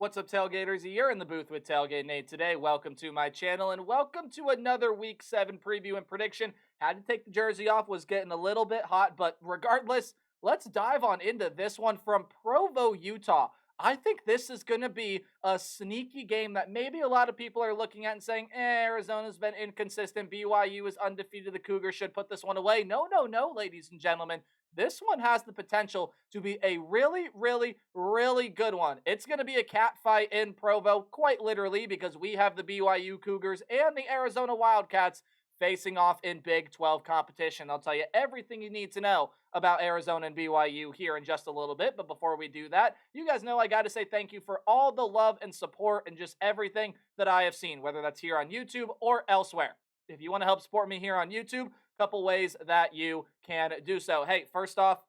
What's up, Tailgaters? You're in the booth with Tailgate Nate today. Welcome to my channel and welcome to another Week 7 preview and prediction. Had to take the jersey off, was getting a little bit hot, but regardless, let's dive on into this one from Provo, Utah. I think this is going to be a sneaky game that maybe a lot of people are looking at and saying, Arizona's been inconsistent. BYU is undefeated. The Cougars should put this one away. No, no, no, ladies and gentlemen. This one has the potential to be a really, really, really good one. It's going to be a cat fight in Provo, quite literally, because we have the BYU Cougars and the Arizona Wildcats facing off in Big 12 competition. I'll tell you everything you need to know about Arizona and BYU here in just a little bit. But before we do that, you guys know I got to say thank you for all the love and support and just everything that I have seen, whether that's here on YouTube or elsewhere. If you want to help support me here on YouTube, couple ways that you can do so. Hey, first off,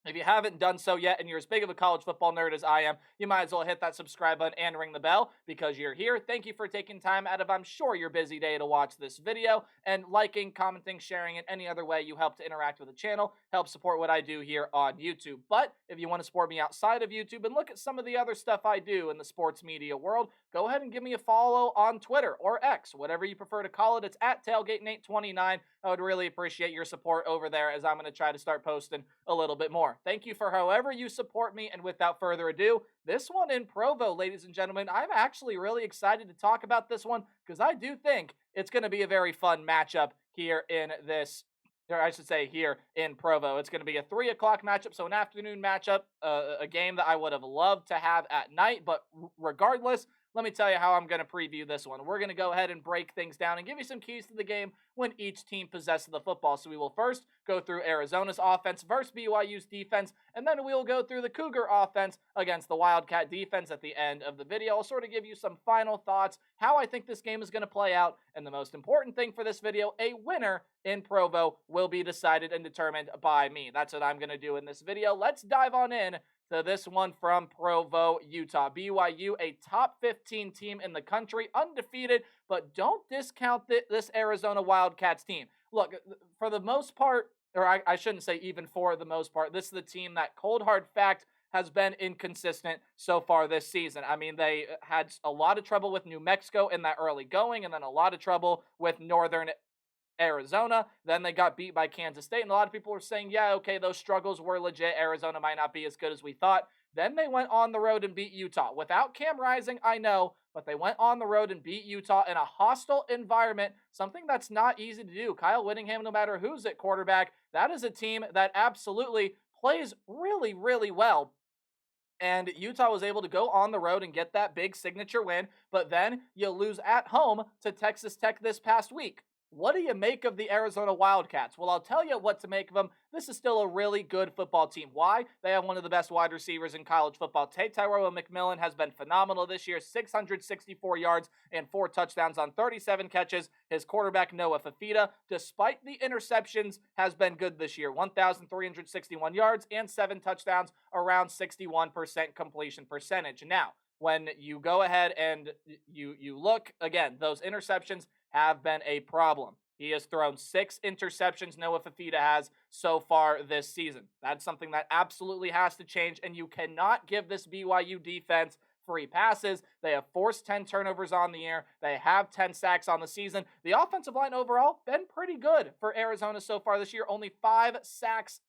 if you haven't done so yet and you're as big of a college football nerd as I am, you might as well hit that subscribe button and ring the bell because you're here. Thank you for taking time out of, I'm sure, your busy day to watch this video, and liking, commenting, sharing, and any other way you help to interact with the channel, help support what I do here on YouTube. But if you want to support me outside of YouTube and look at some of the other stuff I do in the sports media world, go ahead and give me a follow on Twitter or X, whatever you prefer to call it. It's at TailgateNate29. I would really appreciate your support over there as I'm going to try to start posting a little bit more. Thank you for however you support me, and without further ado, this one in Provo, ladies and gentlemen, I'm actually really excited to talk about this one because I do think it's going to be a very fun matchup here in this, or I should say here in Provo. It's going to be a 3 o'clock matchup, so an afternoon matchup, a game that I would have loved to have at night, but regardless, let me tell you how I'm going to preview this one. We're going to go ahead and break things down and give you some keys to the game when each team possesses the football. So we will first go through Arizona's offense versus BYU's defense, and then we will go through the Cougar offense against the Wildcat defense at the end of the video. I'll sort of give you some final thoughts, how I think this game is going to play out, and the most important thing for this video, a winner in Provo will be decided and determined by me. That's what I'm going to do in this video. Let's dive on in to this one from Provo, Utah. BYU, a top 15 team in the country, undefeated, but don't discount this Arizona Wildcats team. Look, for the most part, or I shouldn't say even for the most part, this is the team that, cold hard fact, has been inconsistent so far this season. I mean, they had a lot of trouble with New Mexico in that early going, and then a lot of trouble with Northern Arizona. Then they got beat by Kansas State, and a lot of people were saying, yeah, okay, those struggles were legit. Arizona might not be as good as we thought. Then they went on the road and beat Utah. Without Cam Rising, I know, but they went on the road and beat Utah in a hostile environment, something that's not easy to do. Kyle Whittingham, no matter who's at quarterback, that is a team that absolutely plays really, really well. And Utah was able to go on the road and get that big signature win, but then you lose at home to Texas Tech this past week. What do you make of the Arizona Wildcats? Well, I'll tell you what to make of them. This is still a really good football team. Why? They have one of the best wide receivers in college football. Tyrone McMillan has been phenomenal this year. 664 yards and 4 touchdowns on 37 catches. His quarterback, Noah Fafita, despite the interceptions, has been good this year. 1,361 yards and 7 touchdowns, around 61% completion percentage. Now, when you go ahead and you look, again, those interceptions have been a problem. He has thrown 6 interceptions, Noah Fafita has, so far this season. That's something that absolutely has to change, and you cannot give this BYU defense free passes. They have forced 10 turnovers on the year. They have 10 sacks on the season. The offensive line overall been pretty good for Arizona so far this year. Only 5 sacks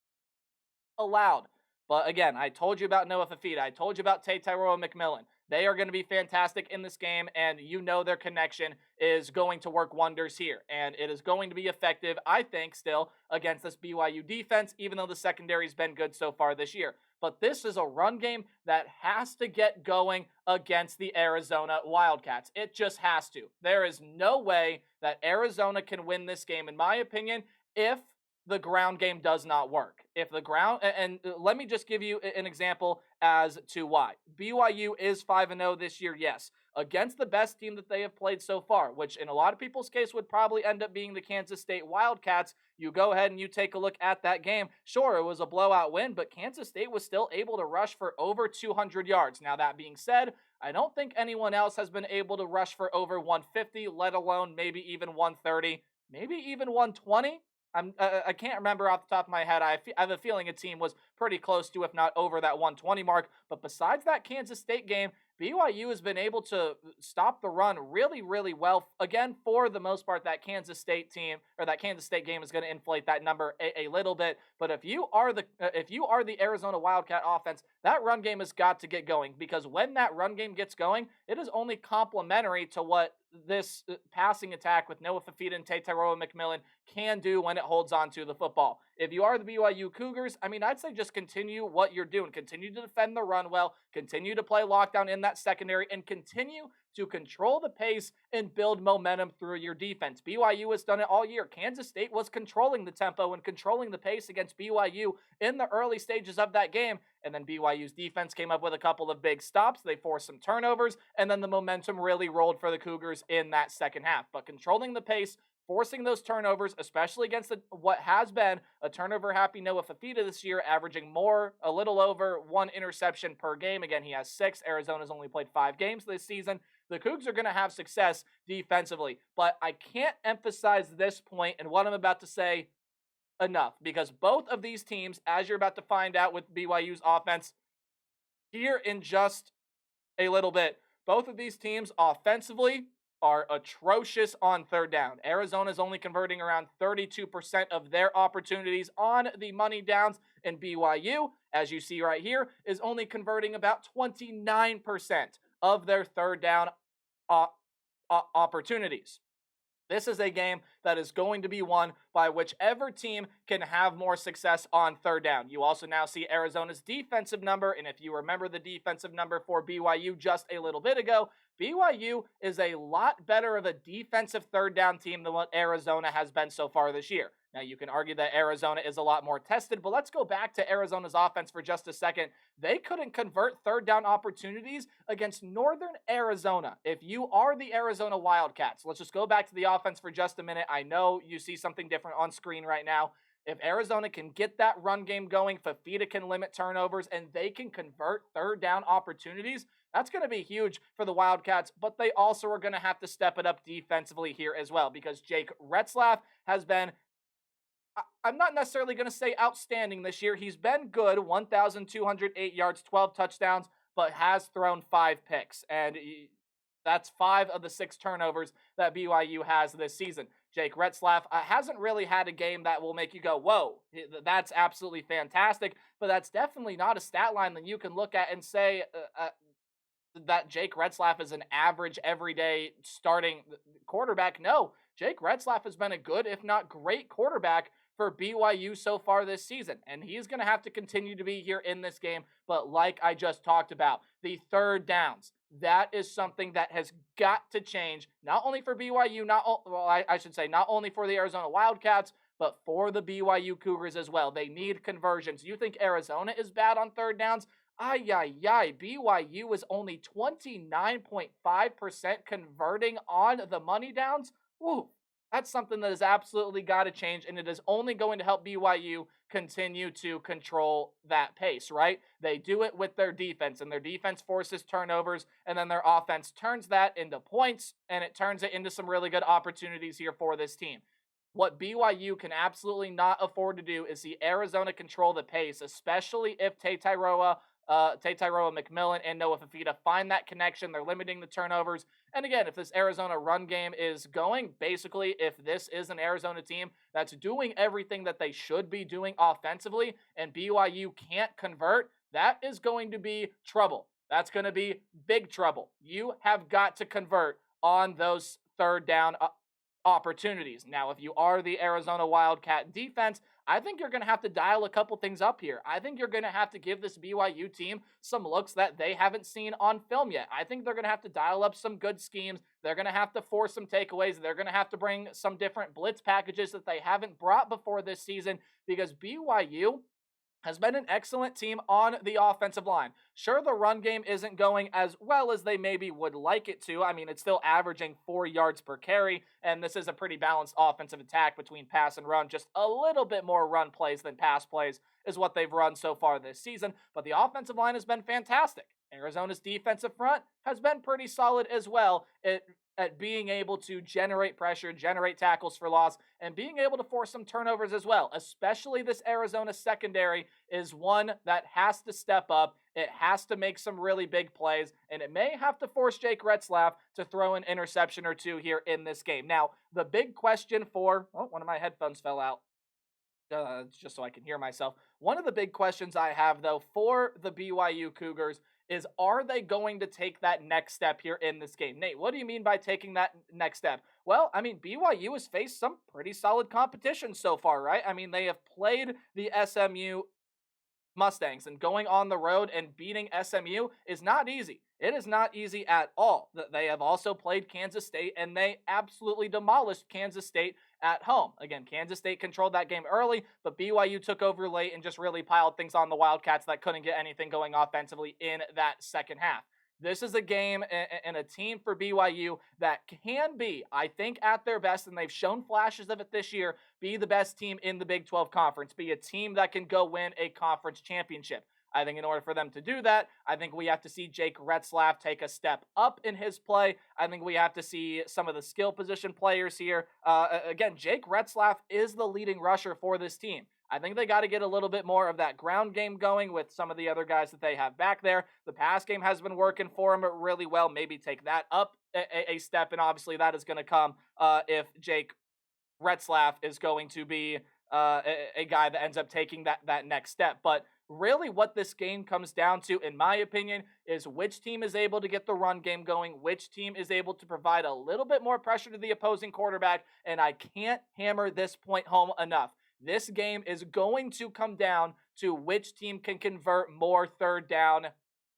allowed. But again, I told you about Noah Fafita. I told you about Tyrone McMillan. They are going to be fantastic in this game, and you know their connection is going to work wonders here. And it is going to be effective, I think, still, against this BYU defense, even though the secondary's been good so far this year. But this is a run game that has to get going against the Arizona Wildcats. It just has to. There is no way that Arizona can win this game, in my opinion, if the ground game does not work. If the ground, and let me just give you an example as to why. BYU is 5-0 this year, yes, against the best team that they have played so far, which in a lot of people's case would probably end up being the Kansas State Wildcats. You go ahead and you take a look at that game. Sure, it was a blowout win, but Kansas State was still able to rush for over 200 yards. Now, that being said, I don't think anyone else has been able to rush for over 150, let alone maybe even 130, maybe even 120. I can't remember off the top of my head. I have a feeling a team was pretty close to, if not over that 120 mark. But besides that Kansas State game, BYU has been able to stop the run really, really well. Again, for the most part, that Kansas State team or that Kansas State game is going to inflate that number a little bit. But if you are the Arizona Wildcat offense, that run game has got to get going, because when that run game gets going, it is only complementary to what this passing attack with Noah Fafita and Tailgate McMillan can do when it holds on to the football. If you are the BYU Cougars, I mean, I'd say just continue what you're doing. Continue to defend the run well, continue to play lockdown in that secondary, and continue to control the pace and build momentum through your defense. BYU has done it all year. Kansas State was controlling the tempo and controlling the pace against BYU in the early stages of that game, and then BYU's defense came up with a couple of big stops. They forced some turnovers, and then the momentum really rolled for the Cougars in that second half. But controlling the pace, forcing those turnovers, especially against what has been a turnover-happy Noah Fafita this year, averaging a little over 1 interception per game. Again, he has 6. Arizona's only played 5 games this season. The Cougs are going to have success defensively. But I can't emphasize this point and what I'm about to say enough, because both of these teams, as you're about to find out with BYU's offense here in just a little bit, both of these teams offensively are atrocious on third down. Arizona's only converting around 32% of their opportunities on the money downs, and BYU, as you see right here, is only converting about 29% of their third down opportunities. This is a game that is going to be won by whichever team can have more success on third down. You also now see Arizona's defensive number, and if you remember the defensive number for BYU just a little bit ago, BYU is a lot better of a defensive third down team than what Arizona has been so far this year. Now, you can argue that Arizona is a lot more tested, but let's go back to Arizona's offense for just a second. They couldn't convert third down opportunities against Northern Arizona. If you are the Arizona Wildcats, let's just go back to the offense for just a minute. I know you see something different on screen right now. If Arizona can get that run game going, Fafita can limit turnovers, and they can convert third down opportunities, that's going to be huge for the Wildcats, but they also are going to have to step it up defensively here as well, because Jake Retzlaff has been, I'm not necessarily going to say outstanding this year. He's been good, 1,208 yards, 12 touchdowns, but has thrown 5 picks. And that's 5 of the 6 turnovers that BYU has this season. Jake Retzlaff hasn't really had a game that will make you go, whoa, that's absolutely fantastic. But that's definitely not a stat line that you can look at and say that Jake Retzlaff is an average, everyday starting quarterback. No, Jake Retzlaff has been a good, if not great, quarterback for BYU so far this season, and he's going to have to continue to be here in this game. But like I just talked about, the third downs, that is something that has got to change, not only for BYU, I should say not only for the Arizona Wildcats, but for the BYU Cougars as well. They need conversions. You think Arizona is bad on third downs? BYU is only 29.5% converting on the money downs. Woo. That's something that has absolutely got to change, and it is only going to help BYU continue to control that pace, right? They do it with their defense, and their defense forces turnovers, and then their offense turns that into points, and it turns it into some really good opportunities here for this team. What BYU can absolutely not afford to do is see Arizona control the pace, especially if Tailgate McMillan and Noah Fafita find that connection. They're limiting the turnovers. And again, if this Arizona run game is going, basically, if this is an Arizona team that's doing everything that they should be doing offensively and BYU can't convert, that is going to be trouble. That's going to be big trouble. You have got to convert on those third down opportunities. Now, if you are the Arizona Wildcat defense, I think you're going to have to dial a couple things up here. I think you're going to have to give this BYU team some looks that they haven't seen on film yet. I think they're going to have to dial up some good schemes. They're going to have to force some takeaways. They're going to have to bring some different blitz packages that they haven't brought before this season, because BYU has been an excellent team on the offensive line. Sure, the run game isn't going as well as they maybe would like it to. I mean, it's still averaging 4 yards per carry, and this is a pretty balanced offensive attack between pass and run. Just a little bit more run plays than pass plays is what they've run so far this season, but the offensive line has been fantastic. Arizona's defensive front has been pretty solid as well. at being able to generate pressure, generate tackles for loss, and being able to force some turnovers as well. Especially this Arizona secondary is one that has to step up. It has to make some really big plays, and it may have to force Jake Retzlaff to throw an interception or two here in this game. Now, the big question for, oh, one of my headphones fell out. Just so I can hear myself. One of the big questions I have, though, for the BYU Cougars is, are they going to take that next step here in this game? Nate, what do you mean by taking that next step? Well, I mean, BYU has faced some pretty solid competition so far, right? I mean, they have played the SMU Mustangs, and going on the road and beating SMU is not easy. It is not easy at all. They have also played Kansas State, and they absolutely demolished Kansas State at home. Again, Kansas State controlled that game early, but BYU took over late and just really piled things on the Wildcats that couldn't get anything going offensively in that second half. This is a game and a team for BYU that can be, I think, at their best, and they've shown flashes of it this year, be the best team in the Big 12 Conference, be a team that can go win a conference championship. I think in order for them to do that, I think we have to see Jake Retzlaff take a step up in his play. I think we have to see some of the skill position players here. Again, Jake Retzlaff is the leading rusher for this team. I think they got to get a little bit more of that ground game going with some of the other guys that they have back there. The pass game has been working for them really well. Maybe take that up a step, and obviously that is going to come if Jake Retzlaff is going to be a guy that ends up taking that next step. But really what this game comes down to, in my opinion, is which team is able to get the run game going, which team is able to provide a little bit more pressure to the opposing quarterback, and I can't hammer this point home enough. This game is going to come down to which team can convert more third down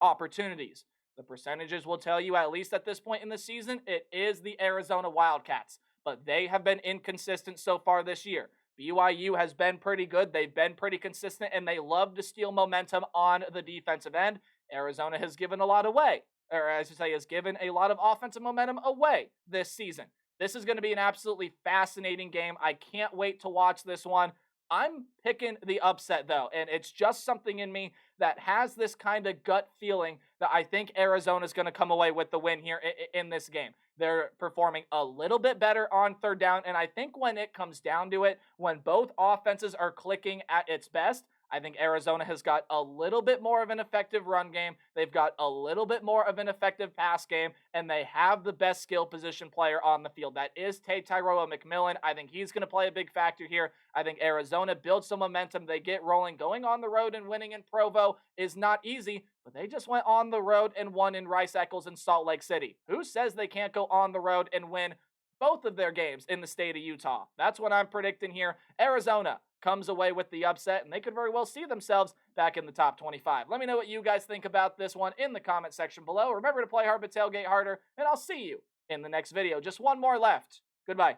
opportunities. The percentages will tell you, at least at this point in the season, it is the Arizona Wildcats, but they have been inconsistent so far this year. BYU has been pretty good. They've been pretty consistent, and they love to steal momentum on the defensive end. Arizona has given a lot away, or as you say, has given a lot of offensive momentum away this season. This is going to be an absolutely fascinating game. I can't wait to watch this one. I'm picking the upset, though, and it's just something in me that has this kind of gut feeling that I think Arizona is going to come away with the win here in this game. They're performing a little bit better on third down, and I think when it comes down to it, when both offenses are clicking at its best, I think Arizona has got a little bit more of an effective run game. They've got a little bit more of an effective pass game, and they have the best skill position player on the field. That is Tyrone McMillan. I think he's going to play a big factor here. I think Arizona builds some momentum. They get rolling. Going on the road and winning in Provo is not easy, but they just went on the road and won in Rice-Eccles and Salt Lake City. Who says they can't go on the road and win both of their games in the state of Utah? That's what I'm predicting here. Arizona comes away with the upset, and they could very well see themselves back in the top 25. Let me know what you guys think about this one in the comment section below. Remember to play hard but tailgate harder, and I'll see you in the next video. Just one more left. Goodbye.